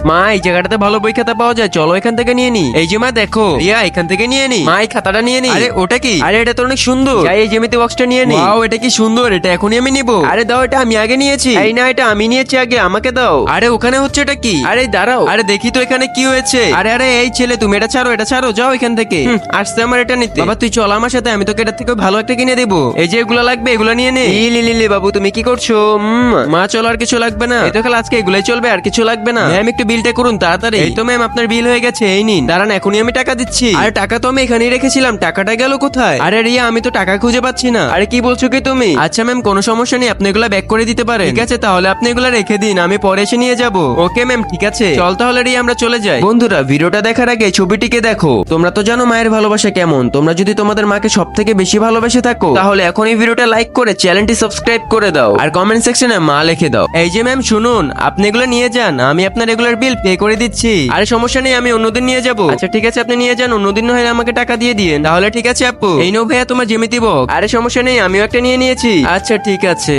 মা এই জায়গাটাতে ভালো বই খাতা পাওয়া যায়, চলো এখান থেকে নিয়ে নি। এই যে মা দেখো, রিয়া এখান থেকে নিয়ে নি। মা এই খাতাটা নিয়ে নি। আরে ওটা কি? আরে এটা তো অনেক সুন্দর, যাই এই জ্যামিতি বক্সটা নিয়ে নি। ওয়াও এটা কি সুন্দর, এটা এখনই আমি নিব। আরে দাও, এটা আমি আগে নিয়েছি। এই না, এটা আমি নিয়েছি আগে, আমাকে দাও। আরে ওখানে হচ্ছে এটা কি? আরে দাঁড়াও, আরে দেখি তো এখানে কি হয়েছে। আরে আরে এই ছেলে, তুমি এটা ছাড়ো, এটা ছাড়ো, যাও এখান থেকে। আসছে আমার এটা নিতে। বাবা তুই চল আমার সাথে, আমি তোকে এটা থেকে ভালো একটা কিনে দেবো। এই যে এগুলো লাগবে, এগুলো নিয়ে নে। লিলি বাবু তুমি কি করছো? মা চলো, আর কিছু লাগবে না, এই তো খালি আজকে এগুলাই চলবে, আর কিছু লাগবে না। ম্যাম একটু বিলটা করুন তাড়াতাড়ি। এই তো ম্যাম আপনার বিল হয়ে গেছে, এই নিন। দাঁড়ান এখনই আমি টাকা দিচ্ছি। আরে টাকা তো আমি এখানেই রেখেছিলাম, টাকাটা গেল কোথায়? আরে রিয়া আমি তো টাকা খুঁজে পাচ্ছি না। আরে কি বলছো কি তুমি? আচ্ছা ম্যাম কোনো সমস্যা নেই, আপনি এগুলা ব্যাক করে দিতে পারেন। ঠিক আছে তাহলে আপনি এগুলা রেখে দিন, আমি পরে এসে নিয়ে যাব। ওকে ম্যাম ঠিক আছে, চল তাহলে রিয়া আমরা চলে যাই। বন্ধুরা ভিডিওটা দেখার আগে ছবিটিকে দেখো। তোমরা তো জানো মায়ের ভালোবাসা কেমন। তোমরা যদি তোমাদের মাকে সব থেকে বেশি ভালোবেসে থাকো তাহলে এখন এই ভিডিওটা লাইক করে চ্যানেলটি সাবস্ক্রাইব করে দাও, আর কমেন্ট সেকশনে মা লিখে দাও। এই যে ম্যাম শুনুন, আপনি এগুলো নিয়ে যান, আমি আপনার রেগুলার বিল পে করে দিচ্ছি। আরে সমস্যা নেই, আমি অন্যদিন নিয়ে যাব। আচ্ছা ঠিক আছে আপনি নিয়ে যান, অন্যদিন না হয় আমাকে টাকা দিয়ে দিয়েন। তাহলে ঠিক আছে আপু, এই নাও ভাইয়া তোমার জ্যামিতি বক্স। আরে সমস্যা নেই, আমিও একটা নিয়ে নিয়েছি। আচ্ছা ঠিক আছে।